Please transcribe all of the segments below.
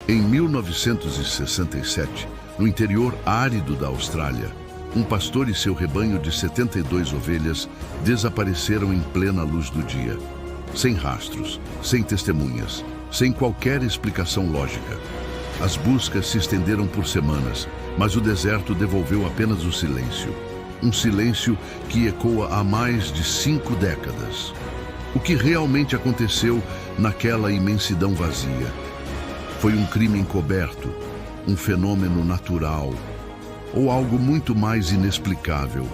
Em 1967, no interior árido da Austrália, um pastor e seu rebanho de 72 ovelhas desapareceram em plena luz do dia, sem rastros, sem testemunhas, sem qualquer explicação lógica. As buscas se estenderam por semanas, mas o deserto devolveu apenas o silêncio. Um silêncio que ecoa há mais de 5 décadas. O que realmente aconteceu naquela imensidão vazia? Foi um crime encoberto, um fenômeno natural, ou algo muito mais inexplicável?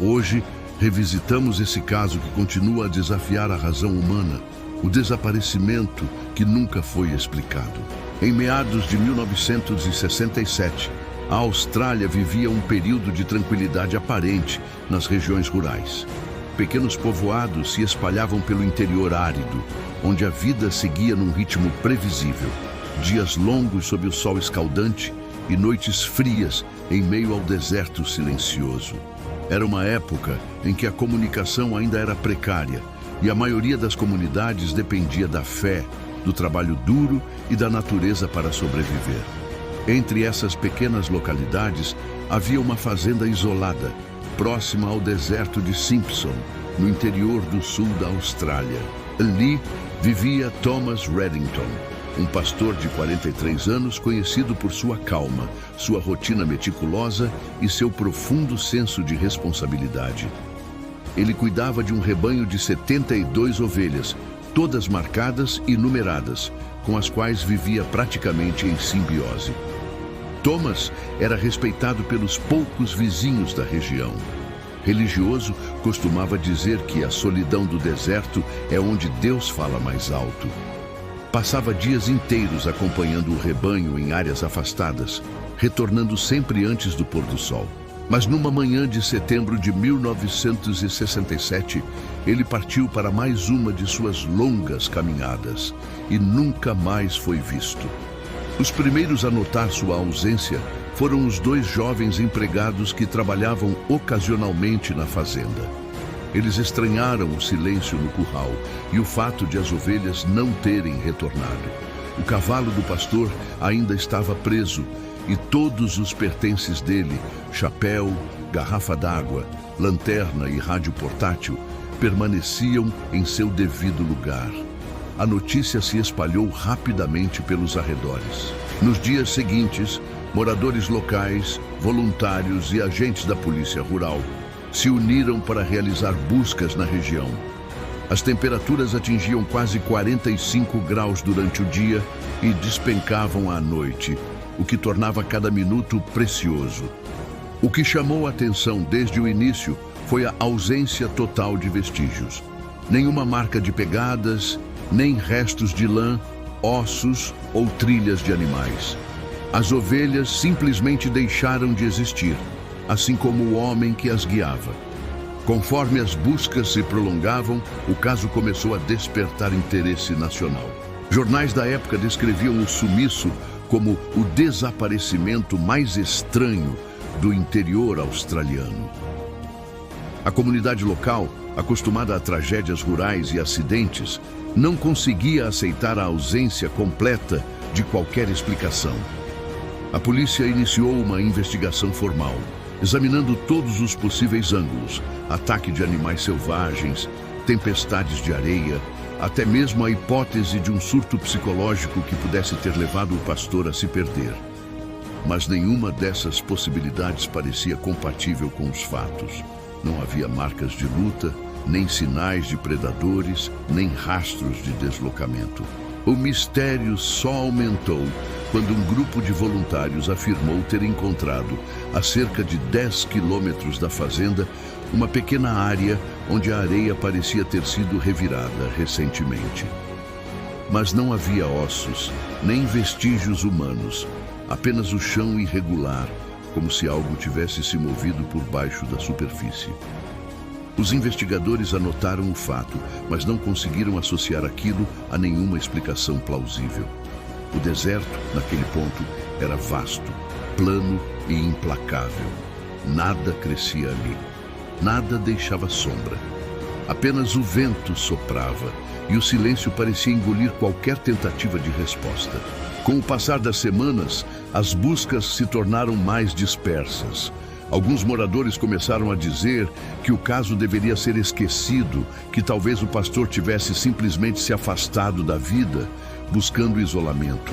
Hoje, revisitamos esse caso que continua a desafiar a razão humana, o desaparecimento que nunca foi explicado. Em meados de 1967, a Austrália vivia um período de tranquilidade aparente nas regiões rurais. Pequenos povoados se espalhavam pelo interior árido, onde a vida seguia num ritmo previsível. Dias longos sob o sol escaldante e noites frias em meio ao deserto silencioso. Era uma época em que a comunicação ainda era precária e a maioria das comunidades dependia da fé, do trabalho duro e da natureza para sobreviver. Entre essas pequenas localidades havia uma fazenda isolada, próxima ao deserto de Simpson, no interior do sul da Austrália. Ali vivia Thomas Reddington, um pastor de 43 anos conhecido por sua calma, sua rotina meticulosa e seu profundo senso de responsabilidade. Ele cuidava de um rebanho de 72 ovelhas, todas marcadas e numeradas, com as quais vivia praticamente em simbiose. Thomas era respeitado pelos poucos vizinhos da região. Religioso, costumava dizer que a solidão do deserto é onde Deus fala mais alto. Passava dias inteiros acompanhando o rebanho em áreas afastadas, retornando sempre antes do pôr do sol. Mas numa manhã de setembro de 1967, ele partiu para mais uma de suas longas caminhadas e nunca mais foi visto. Os primeiros a notar sua ausência foram os 2 jovens empregados que trabalhavam ocasionalmente na fazenda. Eles estranharam o silêncio no curral e o fato de as ovelhas não terem retornado. O cavalo do pastor ainda estava preso e todos os pertences dele, chapéu, garrafa d'água, lanterna e rádio portátil, permaneciam em seu devido lugar. A notícia se espalhou rapidamente pelos arredores. Nos dias seguintes, moradores locais, voluntários e agentes da polícia rural se uniram para realizar buscas na região. As temperaturas atingiam quase 45 graus durante o dia e despencavam à noite, o que tornava cada minuto precioso. O que chamou a atenção desde o início foi a ausência total de vestígios. Nenhuma marca de pegadas, nem restos de lã, ossos ou trilhas de animais. As ovelhas simplesmente deixaram de existir, assim como o homem que as guiava. Conforme as buscas se prolongavam, o caso começou a despertar interesse nacional. Jornais da época descreviam o sumiço como o desaparecimento mais estranho do interior australiano. A comunidade local, acostumada a tragédias rurais e acidentes, não conseguia aceitar a ausência completa de qualquer explicação. A polícia iniciou uma investigação formal, examinando todos os possíveis ângulos: ataque de animais selvagens, tempestades de areia, até mesmo a hipótese de um surto psicológico que pudesse ter levado o pastor a se perder. Mas nenhuma dessas possibilidades parecia compatível com os fatos. Não havia marcas de luta, nem sinais de predadores, nem rastros de deslocamento. O mistério só aumentou quando um grupo de voluntários afirmou ter encontrado, a cerca de 10 quilômetros da fazenda, uma pequena área onde a areia parecia ter sido revirada recentemente. Mas não havia ossos, nem vestígios humanos, apenas o chão irregular, como se algo tivesse se movido por baixo da superfície. Os investigadores anotaram o fato, mas não conseguiram associar aquilo a nenhuma explicação plausível. O deserto, naquele ponto, era vasto, plano e implacável. Nada crescia ali. Nada deixava sombra. Apenas o vento soprava e o silêncio parecia engolir qualquer tentativa de resposta. Com o passar das semanas, as buscas se tornaram mais dispersas. Alguns moradores começaram a dizer que o caso deveria ser esquecido, que talvez o pastor tivesse simplesmente se afastado da vida, buscando isolamento.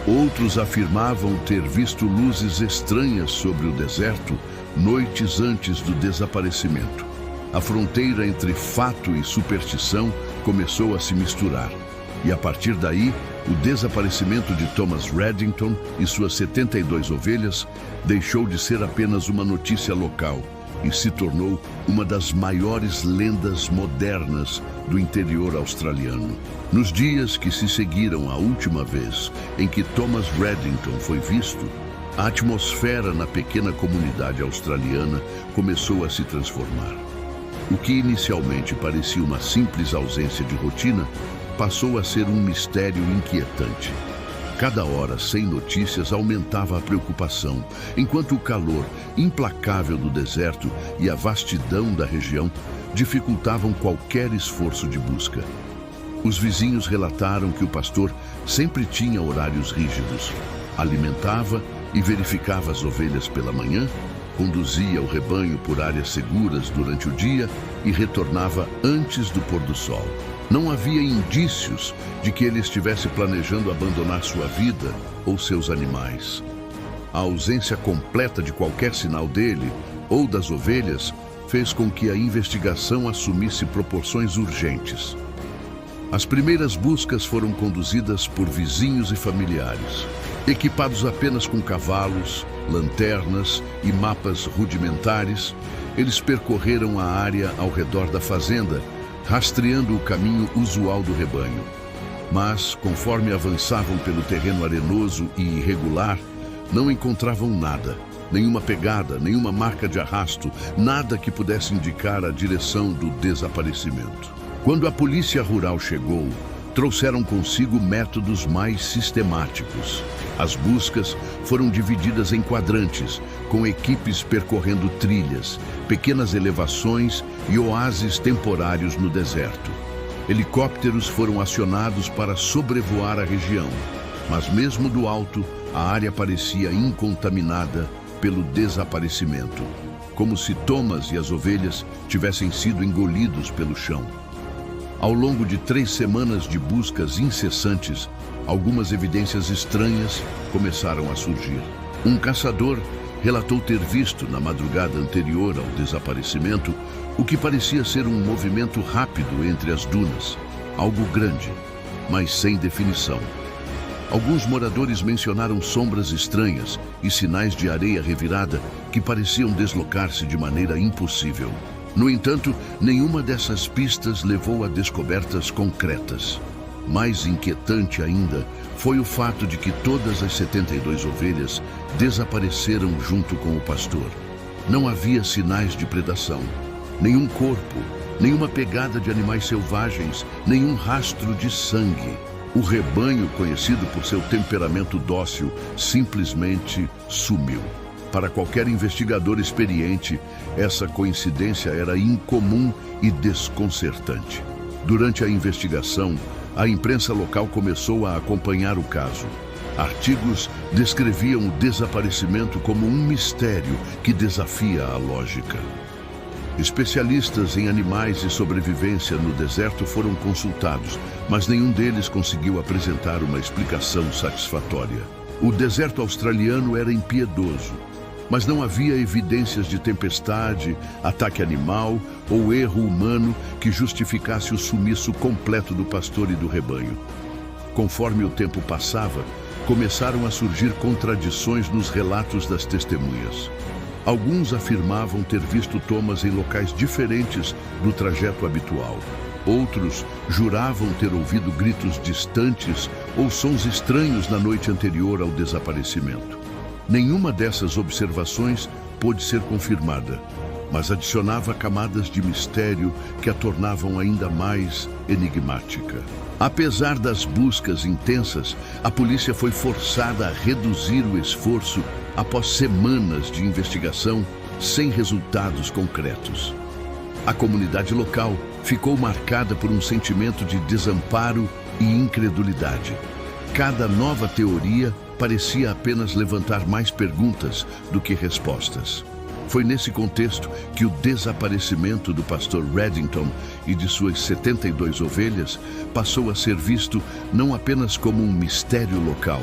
Outros afirmavam ter visto luzes estranhas sobre o deserto noites antes do desaparecimento. A fronteira entre fato e superstição começou a se misturar. E a partir daí, o desaparecimento de Thomas Reddington e suas 72 ovelhas deixou de ser apenas uma notícia local e se tornou uma das maiores lendas modernas do interior australiano. Nos dias que se seguiram à última vez em que Thomas Reddington foi visto, a atmosfera na pequena comunidade australiana começou a se transformar. O que inicialmente parecia uma simples ausência de rotina passou a ser um mistério inquietante. Cada hora sem notícias aumentava a preocupação, enquanto o calor implacável do deserto e a vastidão da região dificultavam qualquer esforço de busca. Os vizinhos relataram que o pastor sempre tinha horários rígidos, alimentava e verificava as ovelhas pela manhã, conduzia o rebanho por áreas seguras durante o dia e retornava antes do pôr do sol. Não havia indícios de que ele estivesse planejando abandonar sua vida ou seus animais. A ausência completa de qualquer sinal dele ou das ovelhas fez com que a investigação assumisse proporções urgentes. As primeiras buscas foram conduzidas por vizinhos e familiares, equipados apenas com cavalos, lanternas e mapas rudimentares. Eles percorreram a área ao redor da fazenda, rastreando o caminho usual do rebanho. Mas, conforme avançavam pelo terreno arenoso e irregular, não encontravam nada, nenhuma pegada, nenhuma marca de arrasto, nada que pudesse indicar a direção do desaparecimento. Quando a polícia rural chegou, trouxeram consigo métodos mais sistemáticos. As buscas foram divididas em quadrantes, com equipes percorrendo trilhas, pequenas elevações e oásis temporários no deserto. Helicópteros foram acionados para sobrevoar a região, mas mesmo do alto, a área parecia incontaminada pelo desaparecimento, como se Thomas e as ovelhas tivessem sido engolidos pelo chão. Ao longo de 3 semanas de buscas incessantes, algumas evidências estranhas começaram a surgir. Um caçador relatou ter visto, na madrugada anterior ao desaparecimento, o que parecia ser um movimento rápido entre as dunas, algo grande, mas sem definição. Alguns moradores mencionaram sombras estranhas e sinais de areia revirada que pareciam deslocar-se de maneira impossível. No entanto, nenhuma dessas pistas levou a descobertas concretas. Mais inquietante ainda foi o fato de que todas as 72 ovelhas desapareceram junto com o pastor. Não havia sinais de predação, nenhum corpo, nenhuma pegada de animais selvagens, nenhum rastro de sangue. O rebanho, conhecido por seu temperamento dócil, simplesmente sumiu. Para qualquer investigador experiente, essa coincidência era incomum e desconcertante. Durante a investigação, a imprensa local começou a acompanhar o caso. Artigos descreviam o desaparecimento como um mistério que desafia a lógica. Especialistas em animais e sobrevivência no deserto foram consultados, mas nenhum deles conseguiu apresentar uma explicação satisfatória. O deserto australiano era impiedoso, mas não havia evidências de tempestade, ataque animal ou erro humano que justificasse o sumiço completo do pastor e do rebanho. Conforme o tempo passava, começaram a surgir contradições nos relatos das testemunhas. Alguns afirmavam ter visto Thomas em locais diferentes do trajeto habitual. Outros juravam ter ouvido gritos distantes ou sons estranhos na noite anterior ao desaparecimento. Nenhuma dessas observações pôde ser confirmada, mas adicionava camadas de mistério que a tornavam ainda mais enigmática. Apesar das buscas intensas, a polícia foi forçada a reduzir o esforço após semanas de investigação sem resultados concretos. A comunidade local ficou marcada por um sentimento de desamparo e incredulidade. Cada nova teoria parecia apenas levantar mais perguntas do que respostas. Foi nesse contexto que o desaparecimento do pastor Reddington e de suas 72 ovelhas passou a ser visto não apenas como um mistério local,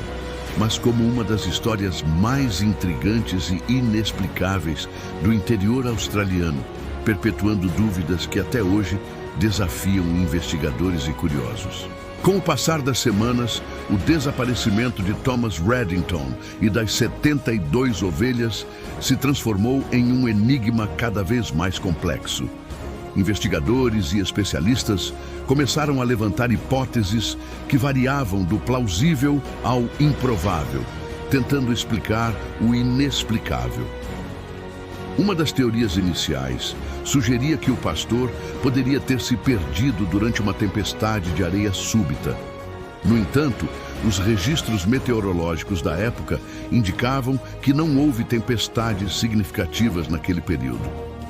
mas como uma das histórias mais intrigantes e inexplicáveis do interior australiano, perpetuando dúvidas que até hoje desafiam investigadores e curiosos. Com o passar das semanas, o desaparecimento de Thomas Reddington e das 72 ovelhas se transformou em um enigma cada vez mais complexo. Investigadores e especialistas começaram a levantar hipóteses que variavam do plausível ao improvável, tentando explicar o inexplicável. Uma das teorias iniciais sugeria que o pastor poderia ter se perdido durante uma tempestade de areia súbita. No entanto, os registros meteorológicos da época indicavam que não houve tempestades significativas naquele período.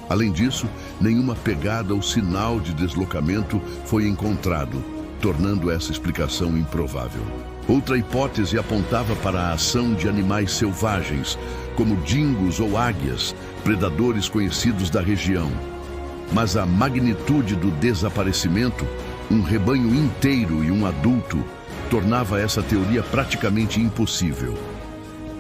Além disso, nenhuma pegada ou sinal de deslocamento foi encontrado, tornando essa explicação improvável. Outra hipótese apontava para a ação de animais selvagens, como dingos ou águias, predadores conhecidos da região. Mas a magnitude do desaparecimento, um rebanho inteiro e um adulto, tornava essa teoria praticamente impossível.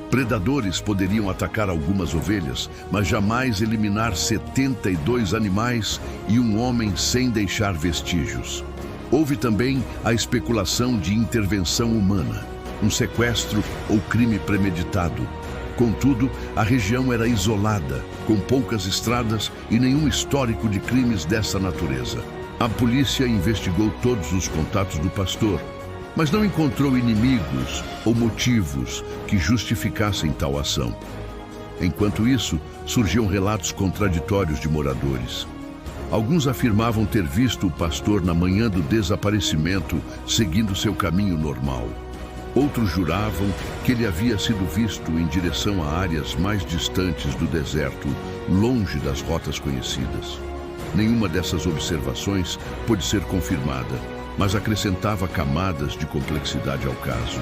Predadores poderiam atacar algumas ovelhas, mas jamais eliminar 72 animais e um homem sem deixar vestígios. Houve também a especulação de intervenção humana, um sequestro ou crime premeditado. Contudo, a região era isolada, com poucas estradas e nenhum histórico de crimes dessa natureza. A polícia investigou todos os contatos do pastor, mas não encontrou inimigos ou motivos que justificassem tal ação. Enquanto isso, surgiam relatos contraditórios de moradores. Alguns afirmavam ter visto o pastor na manhã do desaparecimento, seguindo seu caminho normal. Outros juravam que ele havia sido visto em direção a áreas mais distantes do deserto, longe das rotas conhecidas. Nenhuma dessas observações pôde ser confirmada, mas acrescentava camadas de complexidade ao caso.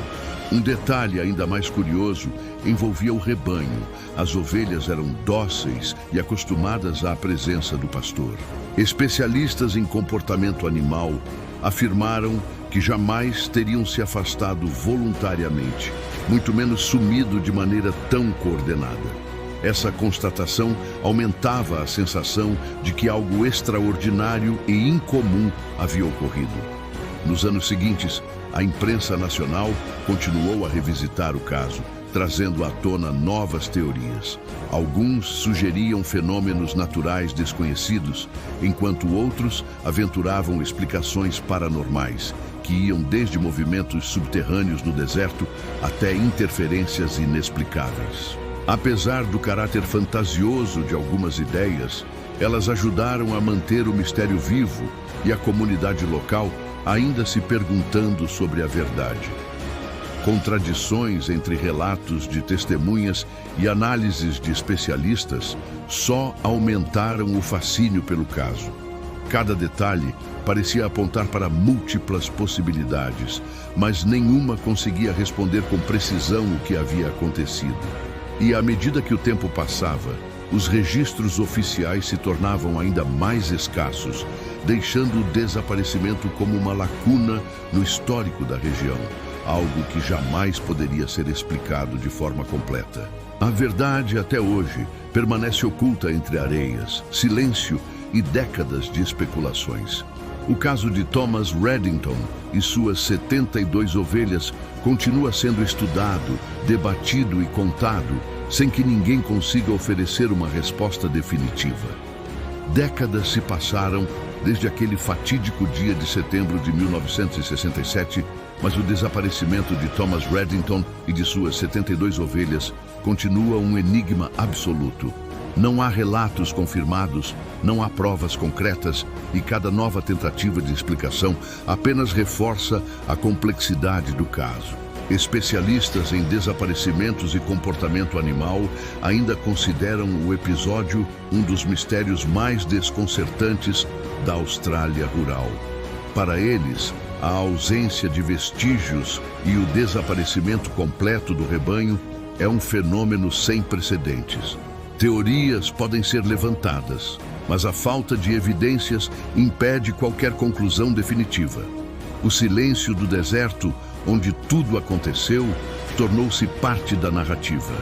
Um detalhe ainda mais curioso envolvia o rebanho. As ovelhas eram dóceis e acostumadas à presença do pastor. Especialistas em comportamento animal afirmaram que jamais teriam se afastado voluntariamente, muito menos sumido de maneira tão coordenada. Essa constatação aumentava a sensação de que algo extraordinário e incomum havia ocorrido. Nos anos seguintes, a imprensa nacional continuou a revisitar o caso, trazendo à tona novas teorias. Alguns sugeriam fenômenos naturais desconhecidos, enquanto outros aventuravam explicações paranormais, que iam desde movimentos subterrâneos no deserto até interferências inexplicáveis. Apesar do caráter fantasioso de algumas ideias, elas ajudaram a manter o mistério vivo e a comunidade local ainda se perguntando sobre a verdade. Contradições entre relatos de testemunhas e análises de especialistas só aumentaram o fascínio pelo caso. Cada detalhe parecia apontar para múltiplas possibilidades, mas nenhuma conseguia responder com precisão o que havia acontecido. E à medida que o tempo passava, os registros oficiais se tornavam ainda mais escassos, deixando o desaparecimento como uma lacuna no histórico da região, algo que jamais poderia ser explicado de forma completa. A verdade, até hoje, permanece oculta entre areias, silêncio e décadas de especulações. O caso de Thomas Reddington e suas 72 ovelhas continua sendo estudado, debatido e contado, sem que ninguém consiga oferecer uma resposta definitiva. Décadas se passaram desde aquele fatídico dia de setembro de 1967, mas o desaparecimento de Thomas Reddington e de suas 72 ovelhas continua um enigma absoluto. Não há relatos confirmados, não há provas concretas e cada nova tentativa de explicação apenas reforça a complexidade do caso. Especialistas em desaparecimentos e comportamento animal ainda consideram o episódio um dos mistérios mais desconcertantes da Austrália rural. Para eles, A ausência de vestígios e o desaparecimento completo do rebanho é um fenômeno sem precedentes. Teorias podem ser levantadas, mas a falta de evidências impede qualquer conclusão definitiva. O silêncio do deserto, onde tudo aconteceu, tornou-se parte da narrativa.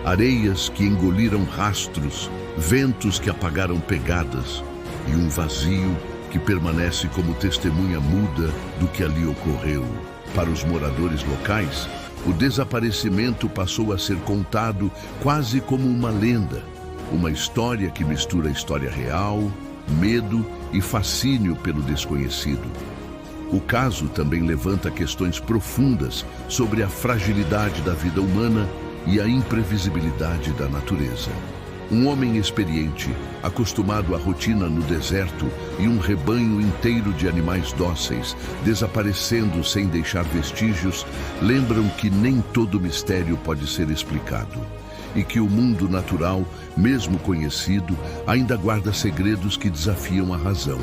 Areias que engoliram rastros, ventos que apagaram pegadas e um vazio que permanece como testemunha muda do que ali ocorreu. Para os moradores locais, o desaparecimento passou a ser contado quase como uma lenda, uma história que mistura história real, medo e fascínio pelo desconhecido. O caso também levanta questões profundas sobre a fragilidade da vida humana e a imprevisibilidade da natureza. Um homem experiente, acostumado à rotina no deserto e um rebanho inteiro de animais dóceis desaparecendo sem deixar vestígios, lembram que nem todo mistério pode ser explicado e que o mundo natural, mesmo conhecido, ainda guarda segredos que desafiam a razão.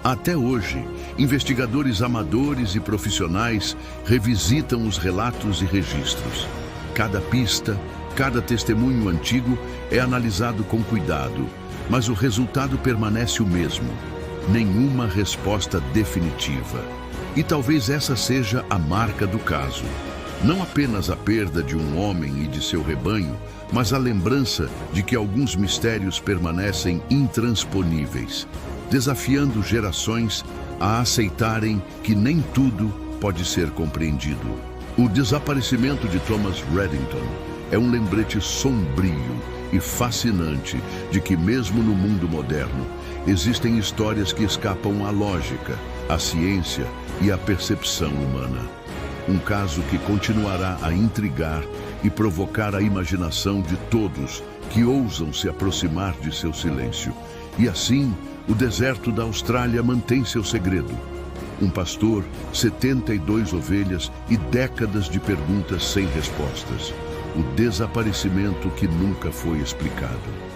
Até hoje, investigadores amadores e profissionais revisitam os relatos e registros. Cada pista, cada testemunho antigo é analisado com cuidado, mas o resultado permanece o mesmo: nenhuma resposta definitiva. E talvez essa seja a marca do caso. Não apenas a perda de um homem e de seu rebanho, mas a lembrança de que alguns mistérios permanecem intransponíveis, desafiando gerações a aceitarem que nem tudo pode ser compreendido. O desaparecimento de Thomas Reddington é um lembrete sombrio e fascinante de que, mesmo no mundo moderno, existem histórias que escapam à lógica, à ciência e à percepção humana. Um caso que continuará a intrigar e provocar a imaginação de todos que ousam se aproximar de seu silêncio. E assim, o deserto da Austrália mantém seu segredo. Um pastor, 72 ovelhas e décadas de perguntas sem respostas. O desaparecimento que nunca foi explicado.